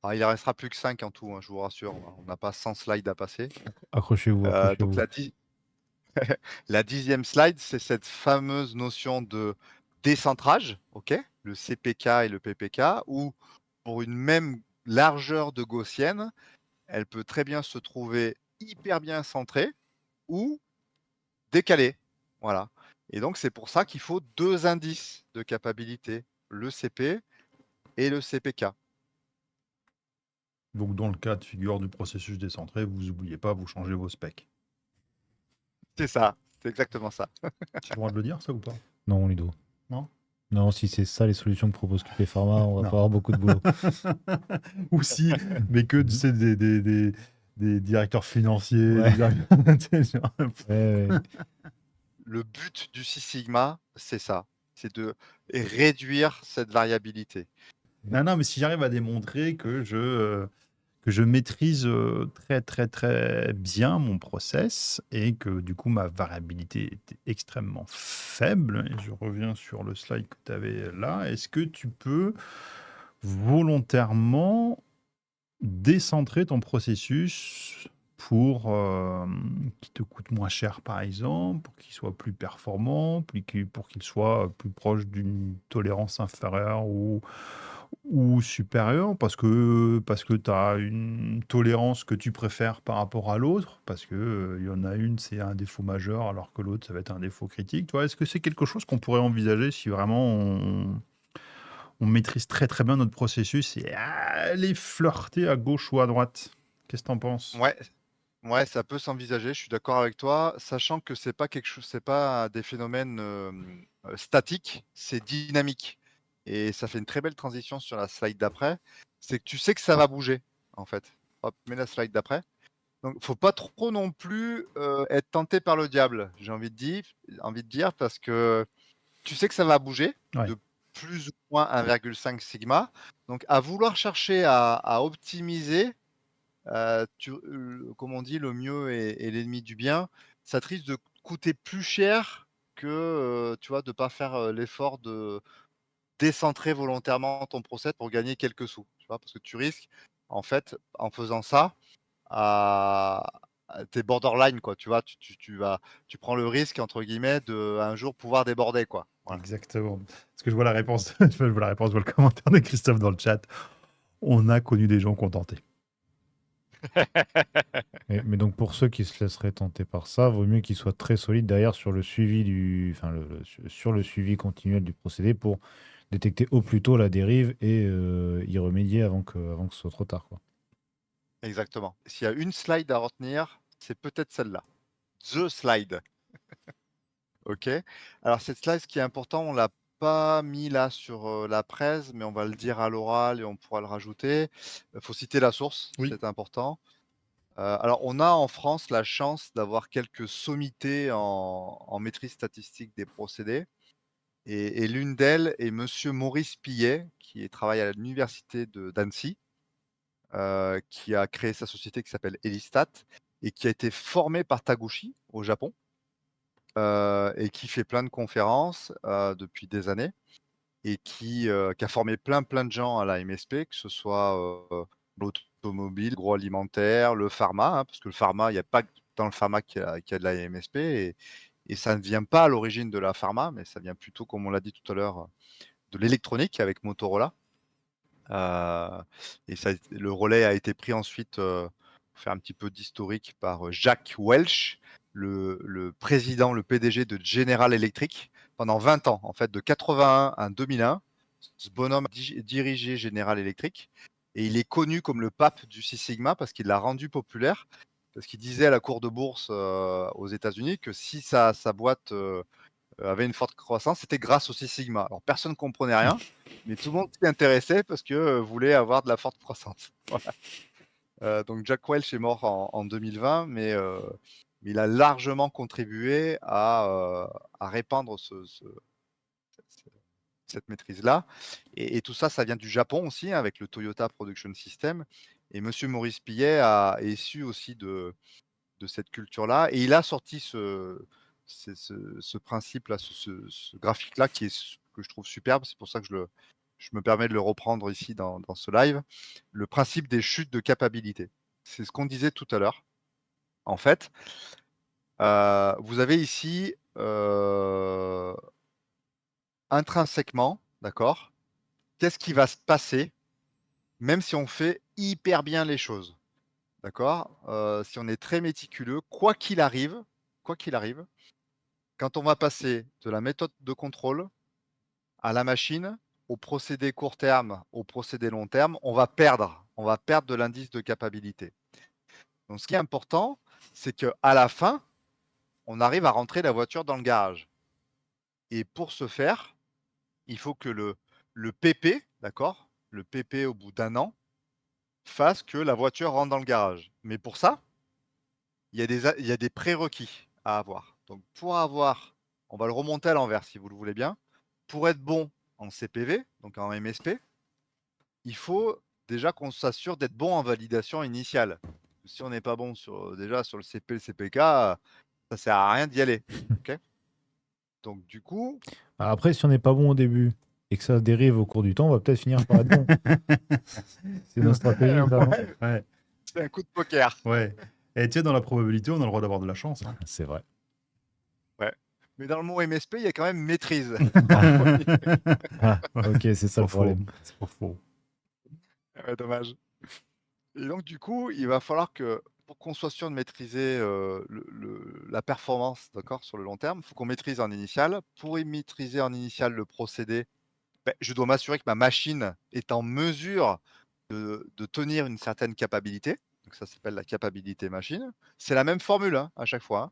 alors il en restera plus que 5 en tout, hein, je vous rassure, on n'a pas 100 slides à passer. Accrochez-vous, Donc accrochez-vous. la 10e slide, c'est cette fameuse notion de décentrage, OK? Le CPK et le PPK, où pour une même largeur de gaussienne, elle peut très bien se trouver hyper bien centrée ou décalée. Voilà. Et donc c'est pour ça qu'il faut 2 indices de capabilité, le CP et le CPK. Donc, dans le cas de figure du processus décentré, vous oubliez pas, vous changez vos specs. C'est ça, c'est exactement ça. J'ai le droit de le dire, ça ou pas? Non, Ludo. Non? Non, si c'est ça les solutions que propose QP Pharma, on va Non. pas avoir beaucoup de boulot. Ou si, mais que tu sais, des directeurs financiers, Ouais. tu sais, genre, Ouais, ouais. Le but du Six Sigma, c'est ça, c'est de réduire cette variabilité. Non, non, mais si j'arrive à démontrer que je maîtrise très, très, très bien mon process et que du coup, ma variabilité est extrêmement faible, et je reviens sur le slide que tu avais là, est-ce que tu peux volontairement décentrer ton processus pour qu'il te coûte moins cher, par exemple, pour qu'il soit plus performant, pour qu'il soit plus proche d'une tolérance inférieure ou supérieure, parce que tu as une tolérance que tu préfères par rapport à l'autre, parce que il y en a une, c'est un défaut majeur, alors que l'autre, ça va être un défaut critique. Toi, est-ce que c'est quelque chose qu'on pourrait envisager si vraiment on maîtrise très très bien notre processus et aller flirter à gauche ou à droite? Qu'est-ce que t'en penses? Ouais, ouais, ça peut s'envisager, je suis d'accord avec toi, sachant que c'est pas des phénomènes, statiques, c'est dynamique et ça fait une très belle transition sur la slide d'après. C'est que tu sais que ça va bouger, en fait. Hop, mets la slide d'après. Donc faut pas trop non plus, être tenté par le diable, j'ai envie de dire parce que tu sais que ça va bouger Ouais, de plus ou moins 1,5 sigma. Donc à vouloir chercher à optimiser, comme on dit, le mieux est l'ennemi du bien. Ça te risque de coûter plus cher que, tu vois, de pas faire, l'effort de décentrer volontairement ton process pour gagner quelques sous, tu vois? Parce que tu risques, en fait, en faisant ça, à tu borderline, quoi, tu vois? Tu prends le risque, entre guillemets, de un jour pouvoir déborder, quoi. Voilà. exactement. Parce que je vois la réponse, je vois la réponse, je vois le commentaire de Christophe dans le chat. On a connu des gens qui ont tenté. Mais donc pour ceux qui se laisseraient tenter par ça, vaut mieux qu'ils soient très solides derrière sur le suivi enfin sur le suivi continuel du procédé pour détecter au plus tôt la dérive et y remédier avant que ce soit trop tard, quoi. Exactement. S'il y a une slide à retenir, c'est peut-être celle-là. The slide. OK. Alors cette slide, ce qui est important, on l'a pas mis là sur, la presse, mais on va le dire à l'oral et on pourra le rajouter. Faut citer la source, Oui. c'est important. Alors on a en France la chance d'avoir quelques sommités en maîtrise statistique des procédés et l'une d'elles est monsieur Maurice Pillet, qui travaille à l'université d'Annecy, qui a créé sa société qui s'appelle Elistat et qui a été formé par Taguchi au Japon. Et qui fait plein de conférences, depuis des années et qui a formé plein de gens à la MSP, que ce soit, l'automobile, l'agroalimentaire, le pharma, hein, parce que le pharma, il y a pas que dans le pharma qu'il y a de la MSP et ça ne vient pas à l'origine de la pharma, mais ça vient plutôt, comme on l'a dit tout à l'heure, de l'électronique avec Motorola. Et ça a été le relais a été pris ensuite, pour faire un petit peu d'historique par, Jack Welch, le président, le PDG de General Electric pendant 20 ans. En fait, de 81 à 2001, ce bonhomme a dirigé General Electric et il est connu comme le pape du Six Sigma parce qu'il l'a rendu populaire. Parce qu'il disait à la cour de bourse, aux États-Unis que si sa boîte, avait une forte croissance, c'était grâce au Six Sigma. Alors personne ne comprenait rien, mais tout le monde s'y intéressait parce que, voulait avoir de la forte croissance. Voilà. Donc Jack Welch est mort en 2020, mais il a largement contribué à répandre cette maîtrise-là. Et tout ça, ça vient du Japon aussi, hein, avec le Toyota Production System. Et Monsieur Maurice Pillet est issu aussi de cette culture-là. Et il a sorti ce principe-là, ce graphique-là que je trouve superbe. C'est pour ça que je me permets de le reprendre ici dans ce live. Le principe des chutes de capacité. C'est ce qu'on disait tout à l'heure. En fait, vous avez ici intrinsèquement, d'accord, qu'est-ce qui va se passer même si on fait hyper bien les choses, d'accord? Si on est très méticuleux, quoi qu'il arrive, quand on va passer de la méthode de contrôle à la machine, au procédé court terme, au procédé long terme, on va perdre de l'indice de capacité. Donc ce qui est important, c'est qu'à la fin, on arrive à rentrer la voiture dans le garage. Et pour ce faire, il faut que le PP, d'accord? Le PP au bout d'un an, fasse que la voiture rentre dans le garage. Mais pour ça, il y a des prérequis à avoir. Donc on va le remonter à l'envers si vous le voulez bien. Pour être bon en CPV, donc en MSP, il faut déjà qu'on s'assure d'être bon en validation initiale. Si on n'est pas bon déjà sur le CP, le CPK, ça sert à rien d'y aller. Ok. Donc du coup, Après, si on n'est pas bon au début et que ça dérive au cours du temps, on va peut-être finir par être bon. C'est notre stratégie, ça, non? Ouais, c'est un coup de poker. ouais. Et tu sais, dans la probabilité, on a le droit d'avoir de la chance. Hein. C'est vrai. Ouais. Mais dans le mot MSP, il y a quand même maîtrise. Ah, ok, c'est ça Pas le faux. problème. C'est pas faux. Ouais, dommage. Et donc du coup, il va falloir que pour qu'on soit sûr de maîtriser, la performance, d'accord, sur le long terme, il faut qu'on maîtrise en initial. Pour y maîtriser en initial le procédé, je dois m'assurer que ma machine est en mesure de tenir une certaine capacité. Donc ça s'appelle la capacité machine. C'est la même formule, hein, à chaque fois, hein.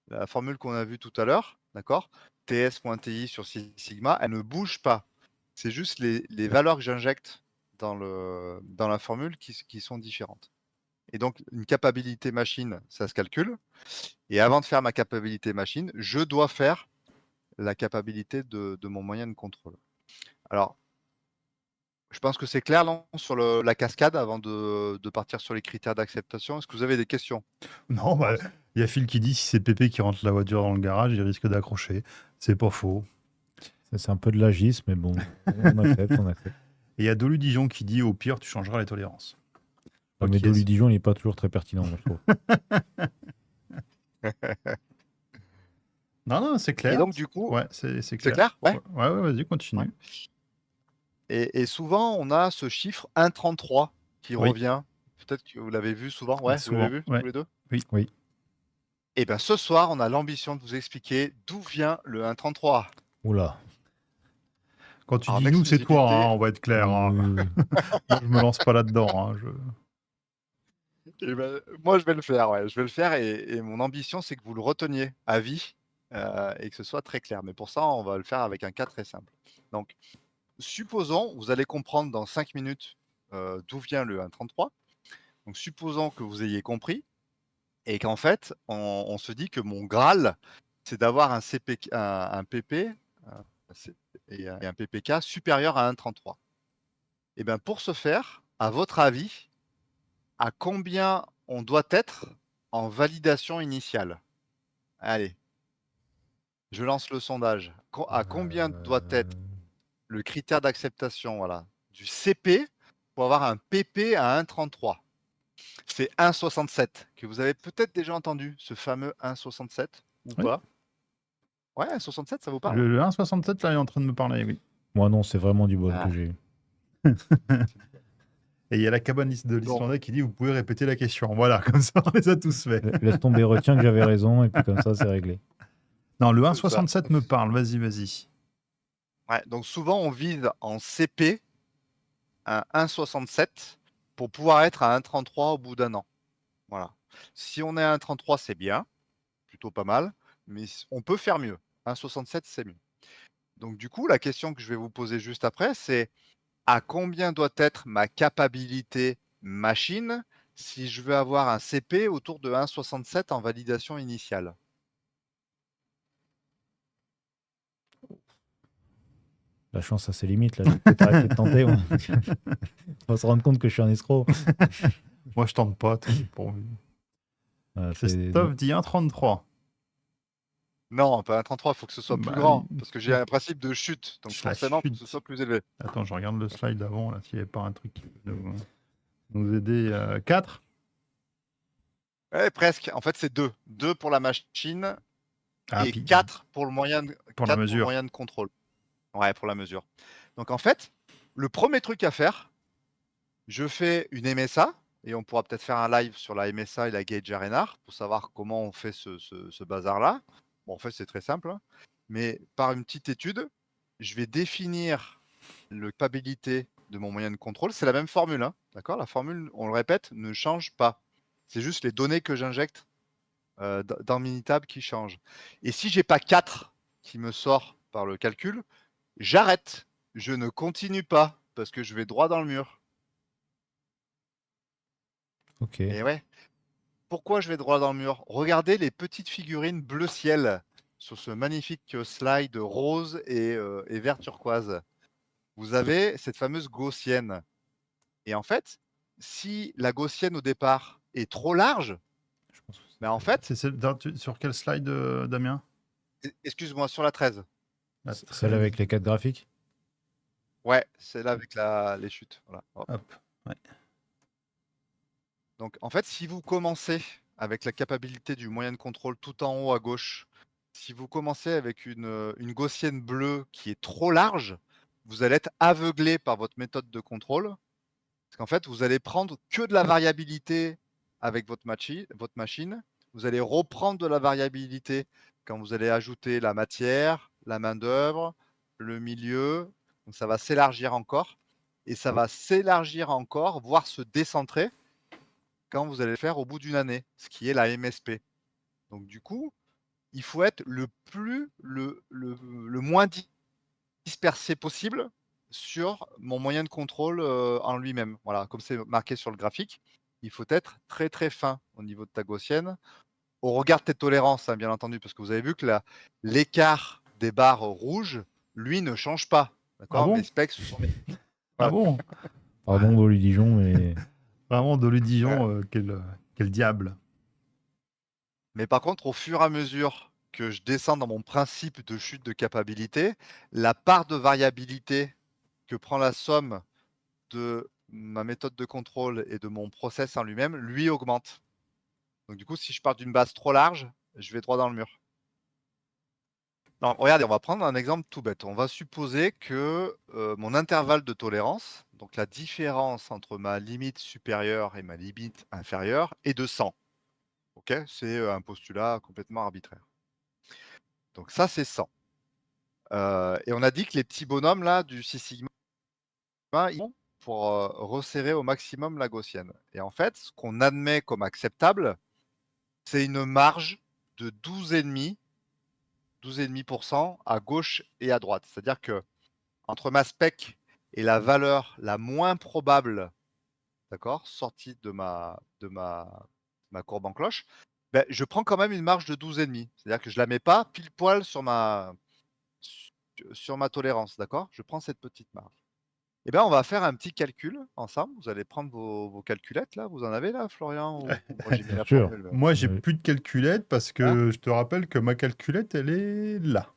La formule qu'on a vue tout à l'heure, d'accord? TS.TI sur 6 sigma, elle ne bouge pas. C'est juste les valeurs que j'injecte dans la formule qui sont différentes. Et donc, une capacité machine, ça se calcule. Et avant de faire ma capacité machine, je dois faire la capacité de mon moyen de contrôle. Alors, je pense que c'est clair, non, sur la cascade avant de partir sur les critères d'acceptation. Est-ce que vous avez des questions? Non, bah, il y a Phil qui dit si c'est Pépé qui rentre la voiture dans le garage, il risque d'accrocher. C'est pas faux. Ça, c'est un peu de l'agisme, mais bon, on accepte, on accepte. Et il y a Dolu Dijon qui dit au pire, tu changeras les tolérances. Ah, mais Ok, Dolly Dijon, il n'est pas toujours très pertinent, moi, je trouve. Non, non, c'est Et clair. donc, du coup, Ouais, c'est c'est clair. clair? Ouais. Ouais, ouais, vas-y, continue. Ouais. Et souvent, on a ce chiffre 1,33 qui Oui, revient. Peut-être que vous l'avez vu souvent. Ouais, vous l'avez souvent. vu Ouais. tous les deux? Oui. Oui. Et bien, ce soir, on a l'ambition de vous expliquer d'où vient le 1,33. Oula. Quand tu En dis nous, c'est toi, hein, exclusivité. on va être clair. Oui, Hein. oui, oui. Moi, je me lance pas là-dedans. Hein, Eh ben, moi, je vais le faire, ouais, je vais le faire et mon ambition, c'est que vous le reteniez à vie, et que ce soit très clair. Mais pour ça, on va le faire avec un cas très simple. Donc, supposons, vous allez comprendre dans 5 minutes, d'où vient le 1,33. Donc, supposons que vous ayez compris et qu'en fait, on se dit que mon Graal, c'est d'avoir un CP un PP, C et un PPK supérieur à 1,33. Et ben, pour ce faire, à votre avis, à combien on doit être en validation initiale? Allez, je lance le sondage. À combien doit être Euh, le critère d'acceptation, voilà, du CP pour avoir un PP à 1,33? C'est 1,67 que vous avez peut-être déjà entendu, ce fameux 1,67 ou Oui. pas? Ouais, 1,67, ça vous parle? Le 1,67, là, il est en train de me parler, oui. Moi, non, c'est vraiment du bol que Ah, j'ai eu. Et il y a la cabane de bon, l'Islandais qui dit vous pouvez répéter la question. Voilà, comme ça, on les a tous fait. Laisse tomber, retiens que j'avais raison, et puis comme ça, c'est réglé. Non, le c'est ça. 1,67 me parle. Vas-y, vas-y. Ouais, donc souvent on vise en CP un 1,67 pour pouvoir être à 1,33 au bout d'un an. Voilà. Si on est à 1,33, c'est bien, plutôt pas mal, mais on peut faire mieux. 1,67, c'est mieux. Donc du coup, la question que je vais vous poser juste après, c'est à combien doit être ma capacité machine si je veux avoir un CP autour de 1,67 en validation initiale? La chance a ses limites, là. Je vais peut-être arrêter de tenter. On va se rendre compte que je suis un escroc. Moi, je tente pas. T'es pourvu. Voilà, Christophe dit 1,33. Non, pas un 33, il faut que ce soit plus Bah, grand. Parce que j'ai un principe de chute. Donc la forcément, il faut que ce soit chute. plus élevé. Attends, je regarde le slide d'avant, là, s'il n'y avait pas un truc qui peut nous aider. 4. Ouais, presque. En fait, c'est 2. 2 pour la machine Ah, et puis 4 pour le moyen de, pour la 4 pour le mesure. moyen de contrôle. Ouais, pour la mesure. Donc en fait, le premier truc à faire, je fais une MSA, et on pourra peut-être faire un live sur la MSA et la Gauge Arena pour savoir comment on fait ce bazar-là. Bon, en fait, c'est très simple, hein. Mais par une petite étude, je vais définir le capabilité de mon moyen de contrôle. C'est la même formule, hein, d'accord? La formule, on le répète, ne change pas. C'est juste les données que j'injecte dans Minitab qui changent. Et si j'ai pas 4 qui me sort par le calcul, j'arrête. Je ne continue pas parce que je vais droit dans le mur. Ok. Et ouais. Pourquoi je vais droit dans le mur? Regardez les petites figurines bleu ciel sur ce magnifique slide rose et vert turquoise. Vous avez cette fameuse gaussienne. Et en fait, si la gaussienne au départ est trop large, Je pense que ben en fait, Sur quel slide, Damien? excuse-moi, sur la 13. La c'est celle avec 13. les 4 graphiques. Ouais, c'est là avec les chutes. Voilà. Hop. Hop. Ouais. Donc en fait, si vous commencez avec la capacité du moyen de contrôle tout en haut à gauche, si vous commencez avec une gaussienne bleue qui est trop large, vous allez être aveuglé par votre méthode de contrôle. Parce qu'en fait, vous allez prendre que de la variabilité avec votre machine. Vous allez reprendre de la variabilité quand vous allez ajouter la matière, la main-d'œuvre, le milieu. Donc ça va s'élargir encore. Et ça va s'élargir encore, voire se décentrer quand vous allez le faire au bout d'une année, ce qui est la MSP. Donc du coup, il faut être le moins dispersé possible sur mon moyen de contrôle en lui-même. Voilà, comme c'est marqué sur le graphique, il faut être très très fin au niveau de ta gaussienne, au regard de tes tolérances, hein, bien entendu, parce que vous avez vu que l'écart des barres rouges, lui, ne change pas. Ah D'accord? Mes bon? specs, ce sont mes... Ah Voilà. bon? Pardon, Bolu Dijon, mais Vraiment, Dolly Ouais. Dijon, quel diable. Mais par contre, au fur et à mesure que je descends dans mon principe de chute de capacité, la part de variabilité que prend la somme de ma méthode de contrôle et de mon process en lui-même, lui augmente. Donc du coup, si je pars d'une base trop large, je vais droit dans le mur. Non, regardez, on va prendre un exemple tout bête. On va supposer que mon intervalle de tolérance, donc la différence entre ma limite supérieure et ma limite inférieure, est de 100. Ok, c'est un postulat complètement arbitraire. Donc ça, c'est 100. Et on a dit que les petits bonhommes là du 6 sigma, ils vont pour resserrer au maximum la gaussienne. Et en fait, ce qu'on admet comme acceptable, c'est une marge de 12,5% à gauche et à droite. C'est-à-dire que entre ma spec et la valeur la moins probable, d'accord, sortie de ma courbe en cloche, ben, je prends quand même une marge de 12,5. C'est-à-dire que je ne la mets pas pile poil sur ma tolérance, d'accord? Je prends cette petite marge. Eh bien, on va faire un petit calcul ensemble. Vous allez prendre vos calculettes là. Vous en avez là, Florian? Ou moi j'ai mis bien la sûr. formule. Moi, j'ai plus de calculette parce Hein? que je te rappelle que ma calculette, elle est là.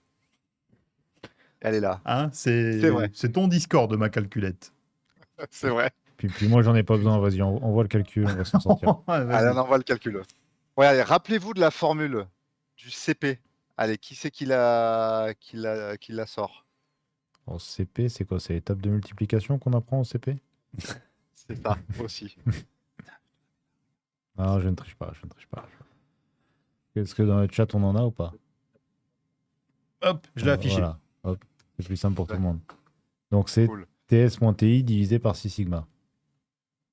Elle est là. Hein, C'est vrai. c'est ton Discord, ma calculette. C'est vrai. Puis moi, j'en ai pas besoin. Vas-y, on voit le calcul, on va s'en sortir. Ah, Allez, on vas-y. envoie le calcul. Ouais, allez, rappelez-vous de la formule du CP. Allez, qui c'est qui la sort? En CP, c'est quoi? C'est l'étape de multiplication qu'on apprend en CP? C'est ça aussi. Non, je ne triche pas, je ne triche pas. Est-ce que dans le chat, on en a ou pas? Hop, je l'ai affiché. Voilà, hop, c'est plus simple pour tout le monde. Donc c'est Cool. ts-ti divisé par 6 sigma.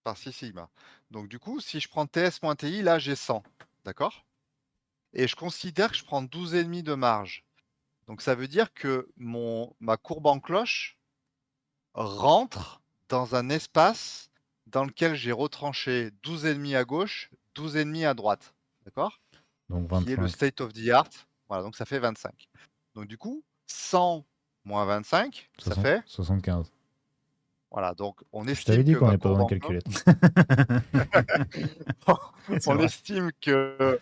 Par 6 sigma. Donc du coup, si je prends ts-ti, là j'ai 100. D'accord? Et je considère que je prends 12,5 de marge. Donc ça veut dire que ma courbe en cloche rentre dans un espace dans lequel j'ai retranché 12,5 à gauche, 12,5 à droite. D'accord? Donc Qui est le 25. state of the art. Voilà, donc ça fait 25. Donc du coup, 100 moins 25, ça fait 75. voilà, donc on Je t'avais estime dit que qu'on ma n'avait pas courbe besoin de en cloche calculette. C'est on vrai. estime que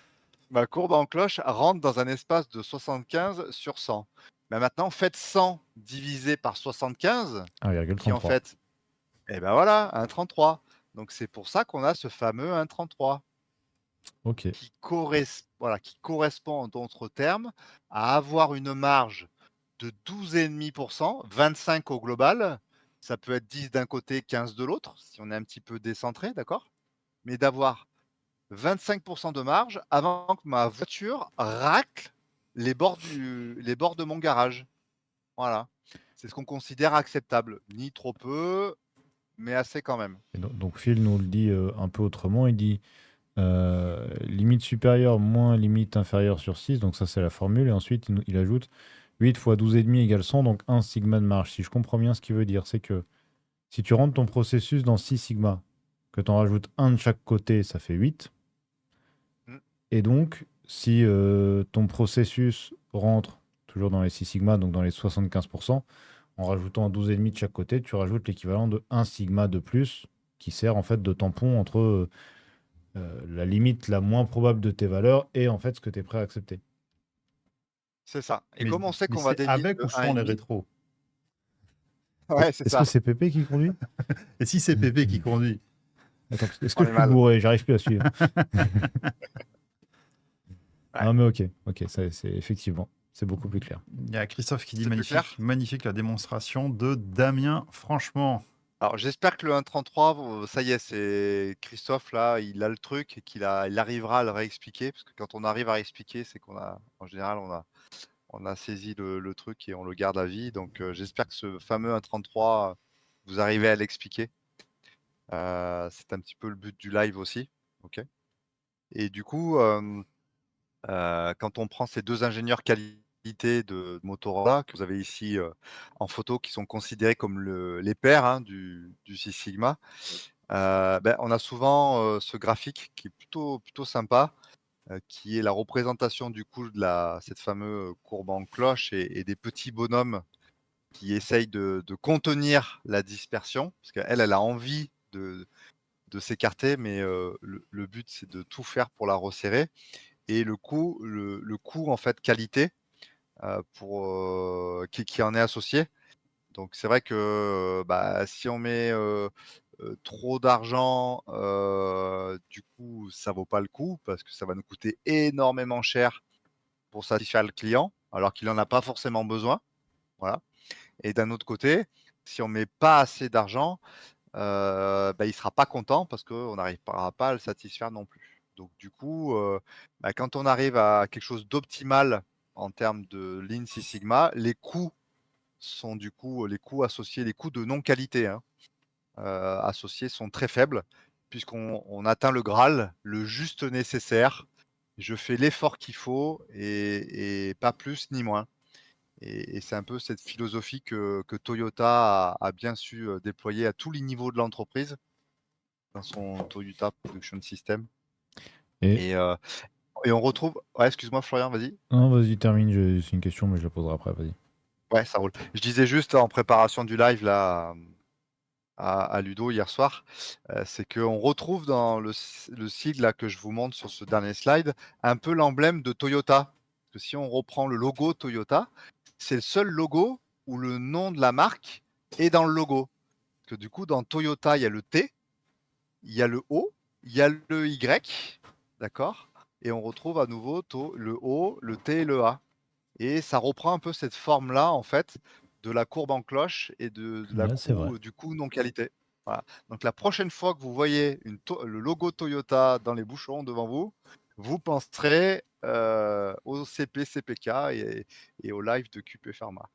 ma courbe en cloche rentre dans un espace de 75 sur 100. Mais maintenant, faites 100 divisé par 75, qui en 1,33. fait, eh ben voilà, 1,33. Donc c'est pour ça qu'on a ce fameux 1,33 Ok. voilà, qui correspond en d'autres termes à avoir une marge de 12,5%, 25 au global. Ça peut être 10 d'un côté, 15 de l'autre, si on est un petit peu décentré, d'accord? Mais d'avoir 25% de marge avant que ma voiture racle les bords de mon garage. Voilà. C'est ce qu'on considère acceptable. Ni trop peu, mais assez quand même. Et donc Phil nous le dit un peu autrement. Il dit limite supérieure moins limite inférieure sur 6. Donc ça, c'est la formule. Et ensuite, il ajoute 8 fois 12,5 égale 100, donc 1 sigma de marge. Si je comprends bien ce qu'il veut dire, c'est que si tu rentres ton processus dans 6 sigma, que tu en rajoutes un de chaque côté, ça fait 8. Mm. Et donc, si ton processus rentre toujours dans les 6 sigma, donc dans les 75%, en rajoutant 12,5 de chaque côté, tu rajoutes l'équivalent de 1 sigma de plus, qui sert en fait de tampon entre la limite la moins probable de tes valeurs et en fait ce que tu es prêt à accepter. C'est ça. Et Mais, comme on sait mais qu'on va c'est dévier avec de ou sans les 1,5, rétros? ouais, c'est Est-ce que ça. c'est Pépé qui conduit? Et si c'est Pépé qui conduit? Attends, est-ce que On je est suis mal. bourré? J'arrive plus à suivre. Ouais. Non mais ok, ça, c'est effectivement, c'est beaucoup plus clair. Il y a Christophe qui dit C'est plus magnifique, clair? magnifique la démonstration de Damien, franchement. Alors j'espère que le 1,33, ça y est, c'est Christophe là, il a le truc et il arrivera à le réexpliquer. Parce que quand on arrive à réexpliquer, c'est qu'on a, en général, on a saisi le truc et on le garde à vie. Donc j'espère que ce fameux 1,33, vous arrivez à l'expliquer. C'est un petit peu le but du live aussi. Ok. Et du coup, quand on prend ces deux ingénieurs qualité de Motorola que vous avez ici en photo, qui sont considérés comme les pairs hein, du Six Sigma, ben, on a souvent ce graphique qui est plutôt sympa, qui est la représentation du coup de cette fameuse courbe en cloche et des petits bonhommes qui essayent de contenir la dispersion, parce qu'elle, elle a envie de s'écarter, mais le but c'est de tout faire pour la resserrer. Et le coût en fait qualité qui en est associé. Donc c'est vrai que bah, si on met trop d'argent, du coup ça vaut pas le coup parce que ça va nous coûter énormément cher pour satisfaire le client, alors qu'il en a pas forcément besoin. Voilà. Et d'un autre côté, si on met pas assez d'argent, bah, il sera pas content parce qu'on n'arrivera pas à le satisfaire non plus. Donc du coup, bah, quand on arrive à quelque chose d'optimal en termes de Lean Six Sigma, les coûts sont du coup les coûts associés, les coûts de non qualité, hein, associés sont très faibles puisqu'on atteint le Graal, le juste nécessaire. Je fais l'effort qu'il faut et pas plus ni moins. Et c'est un peu cette philosophie que Toyota a bien su déployer à tous les niveaux de l'entreprise dans son Toyota Production System. Et Et, euh, et on retrouve. Ouais, excuse-moi, Florian, vas-y. non, vas-y, termine, c'est une question, mais je la poserai après, vas-y. Ouais, ça roule. Je disais juste en préparation du live là à Ludo hier soir, c'est qu'on retrouve dans le sigle là, que je vous montre sur ce dernier slide un peu l'emblème de Toyota. Parce que si on reprend le logo Toyota, c'est le seul logo où le nom de la marque est dans le logo. Parce que du coup, dans Toyota, il y a le T, il y a le O, il y a le Y, d'accord? Et on retrouve à nouveau le O, le T et le A. Et ça reprend un peu cette forme-là, en fait, de la courbe en cloche et de la Ouais, c'est vrai. du coût non qualité. Voilà. Donc la prochaine fois que vous voyez le logo Toyota dans les bouchons devant vous, vous penserez au CP, CPK et au live de QP Pharma.